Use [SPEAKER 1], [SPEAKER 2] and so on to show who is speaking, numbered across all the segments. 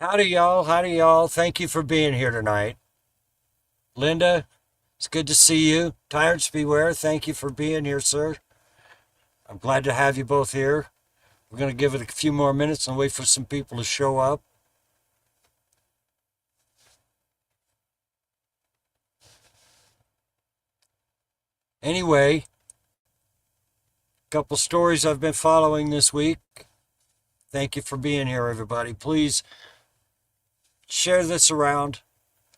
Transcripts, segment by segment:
[SPEAKER 1] Howdy, y'all. Howdy, y'all. Thank you for being here tonight. Linda, it's good to see you. Tyrants beware. Thank you for being here, sir. I'm glad to have you both here. We're going to give it a few more minutes and wait for some people to show up. Anyway, a couple stories I've been following this week. Thank you for being here, everybody. Please share this around.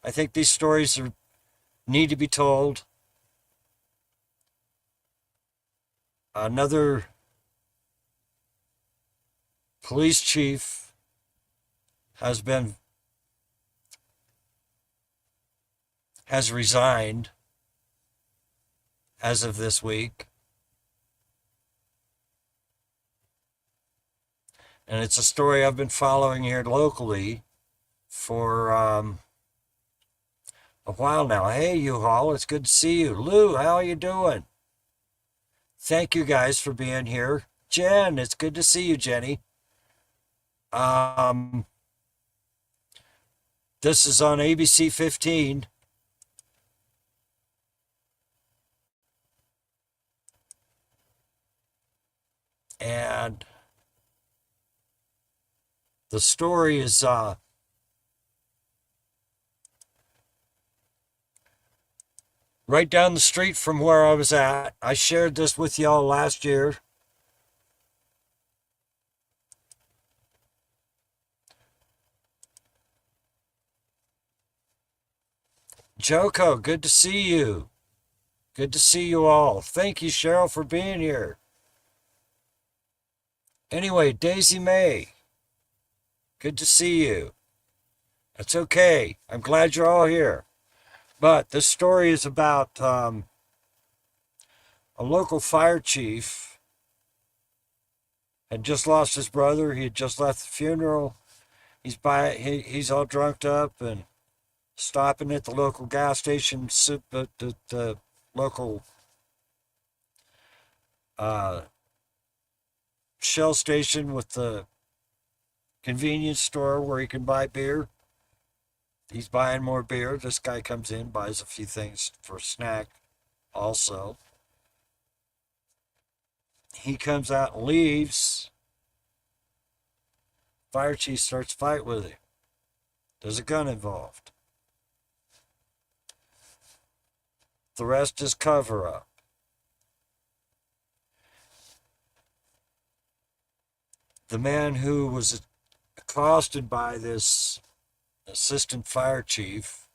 [SPEAKER 1] I think these stories need to be told. Another police chief has resigned as of this week. And it's a story I've been following here locally for a while now. Hey, U-Haul, it's good to see you. Lou, how are you doing? Thank you guys for being here. Jen, it's good to see you, Jenny. Um, this is on ABC 15. And the story is right down the street from where I was at. I shared this with y'all last year. Joko, good to see you. Good to see you all. Thank you, Cheryl, for being here. Anyway, Daisy May, good to see you. That's okay. I'm glad you're all here. But this story is about a local fire chief had just lost his brother. He had just left the funeral. He's all drunked up and stopping at the local gas station, the local uh, Shell station with the convenience store where he can buy beer. He's buying more beer. This guy comes in, buys a few things for a snack also. He comes out and leaves. Fire chief starts a fight with him. There's a gun involved. The rest is cover up. The man who was accosted by this assistant fire chief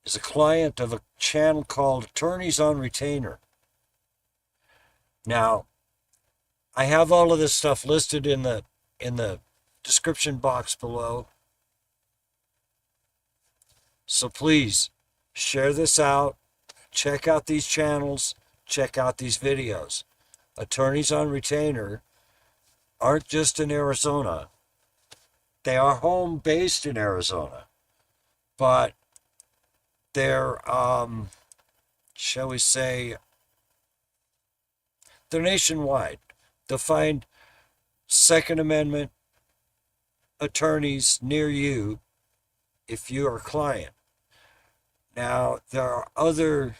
[SPEAKER 1] is a client of a channel called Attorneys on Retainer. Now, I have all of this stuff listed in the description box below. So please share this out. Check out these channels. Check out these videos. Attorneys on Retainer aren't just in Arizona. They are home based in Arizona, but they're, shall we say, they're nationwide. They'll find Second Amendment attorneys near you if you are a client. Now, there are other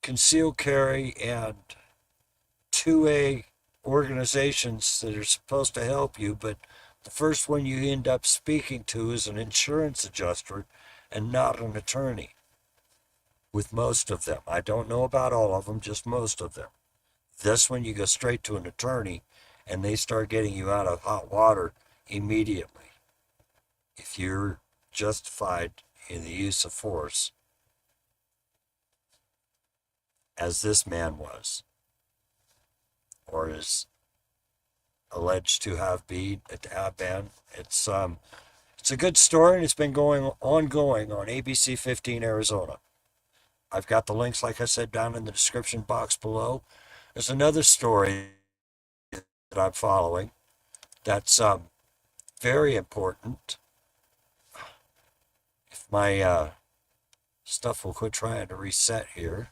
[SPEAKER 1] concealed carry and 2A organizations that are supposed to help you, but the first one you end up speaking to is an insurance adjuster and not an attorney. With most of them. I don't know about all of them, just most of them. This one you go straight to an attorney and they start getting you out of hot water immediately. If you're justified in the use of force, as this man was, or is alleged to have been. It's a good story, and it's been ongoing on ABC 15 Arizona. I've got the links, like I said, down in the description box below. There's another story that I'm following that's very important. If my stuff will quit trying to reset here.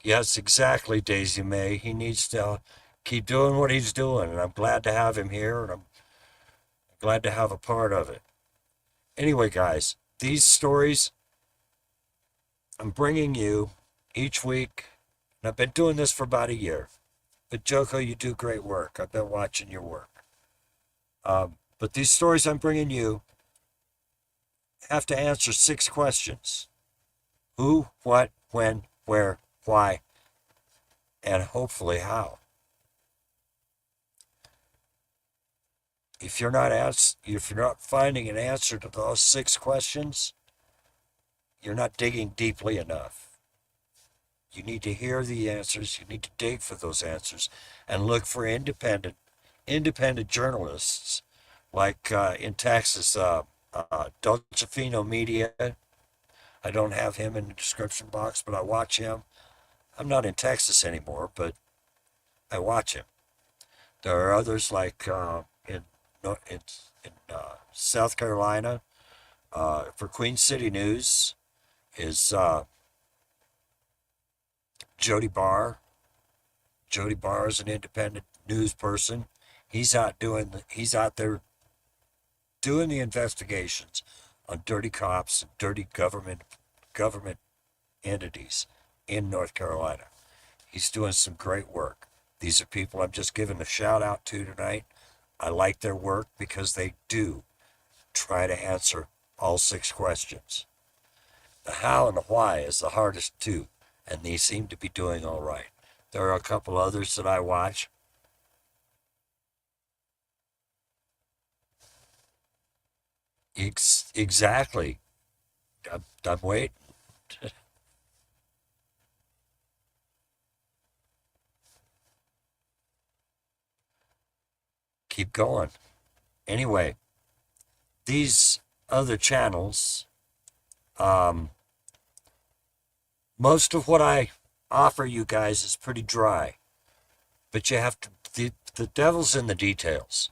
[SPEAKER 1] Yes, exactly, Daisy May. He needs to keep doing what he's doing, and I'm glad to have him here, and I'm glad to have a part of it. Anyway, guys, these stories I'm bringing you each week, and I've been doing this for about a year. But Joko, you do great work. I've been watching your work. But these stories I'm bringing you have to answer 6 questions: who, what, when, where, why, and hopefully how. If you're not finding an answer to those 6 questions, you're not digging deeply enough. You need to hear the answers. You need to dig for those answers and look for independent journalists, like in Texas, Dolcefino Media. I don't have him in the description box, but I watch him. I'm not in Texas anymore, but I watch him. There are others like in South Carolina. For Queen City News is Jody Barr. Jody Barr is an independent news person. He's out there doing the investigations on dirty cops and dirty government entities in North Carolina. He's doing some great work. These are people I'm just giving a shout out to tonight. I like their work because they do try to answer all 6 questions. The how and the why is the hardest too, and they seem to be doing all right. There are a couple others that I watch. Exactly. I'm waiting. Keep going. Anyway, these other channels, um, most of what I offer you guys is pretty dry, but you have to, the devil's in the details.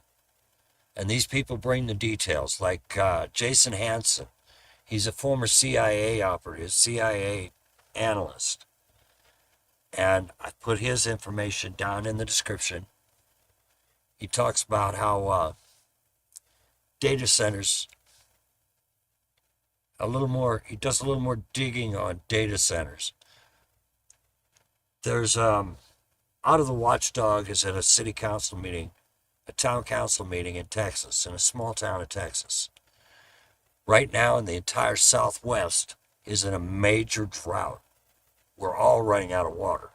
[SPEAKER 1] And these people bring the details, like Jason Hanson. He's a former CIA operative, CIA analyst. And I put his information down in the description. He talks about how data centers, he does a little more digging on data centers. There's, out of the watchdog is at a city council meeting, a town council meeting in Texas, in a small town of Texas. Right now, in the entire Southwest is in a major drought. We're all running out of water.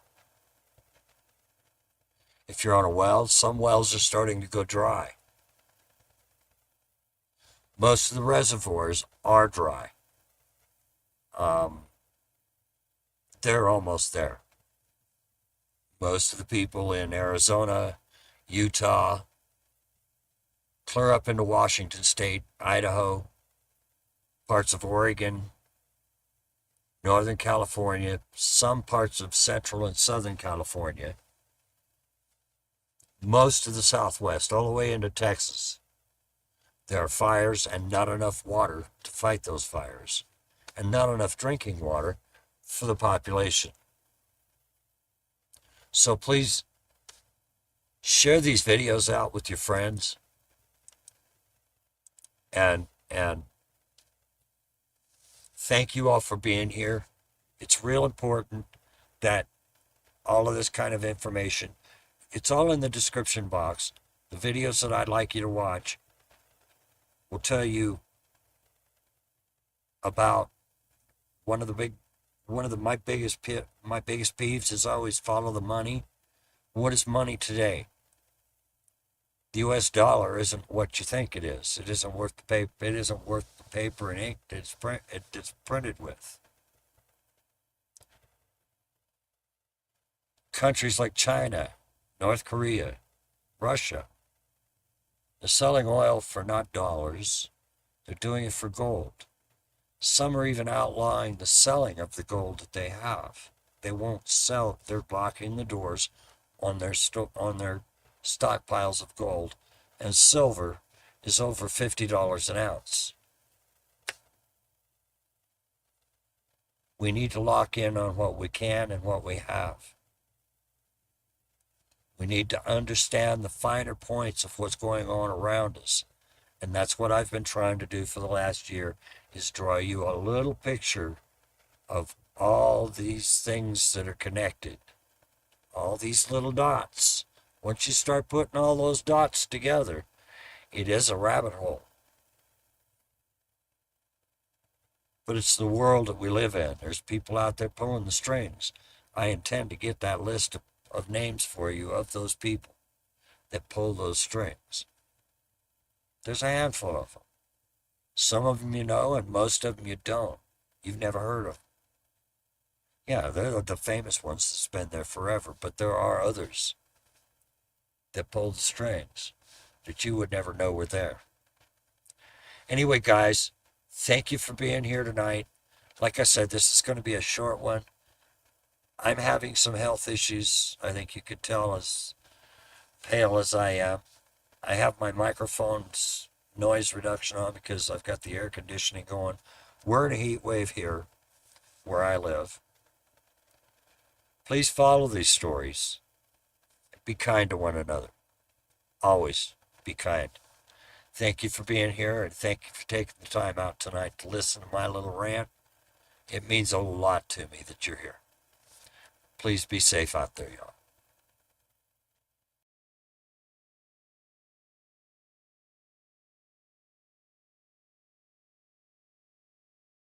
[SPEAKER 1] If you're on a well, some wells are starting to go dry. Most of the reservoirs are dry. They're almost there. Most of the people in Arizona, Utah, clear up into Washington State, Idaho, parts of Oregon, Northern California, some parts of Central and Southern California, most of the Southwest, all the way into Texas. There are fires and not enough water to fight those fires, and not enough drinking water for the population. So please share these videos out with your friends, and thank you all for being here. It's real important that all of this kind of information, it's all in the description box. The videos that I'd like you to watch will tell you about one of the big one of the my biggest peeves is always follow the money. What is money today? The US dollar isn't what you think it is. It isn't worth the paper. It isn't worth the paper and ink that it's printed with. Countries like China, North Korea, Russia, they're selling oil for not dollars. They're doing it for gold. Some are even outlawing the selling of the gold that they have. They won't sell. They're blocking the doors on their stockpiles of gold, and silver is over $50 an ounce. We need to lock in on what we can and what we have. We need to understand the finer points of what's going on around us. And that's what I've been trying to do for the last year, is draw you a little picture of all these things that are connected, all these little dots. Once you start putting all those dots together, it is a rabbit hole. But it's the world that we live in. There's people out there pulling the strings. I intend to get that list of names for you of those people that pull those strings. There's a handful of them. Some of them you know, and most of them you don't. You've never heard of them. Yeah, they're the famous ones that's been there forever, but there are others that pull the strings that you would never know were there. Anyway, guys, thank you for being here tonight. Like I said, this is going to be a short one. I'm having some health issues. I think you could tell, as pale as I am. I have my microphone's noise reduction on because I've got the air conditioning going. We're in a heat wave here where I live. Please follow these stories. Be kind to one another. Always be kind. Thank you for being here, and thank you for taking the time out tonight to listen to my little rant. It means a lot to me that you're here. Please be safe out there, y'all.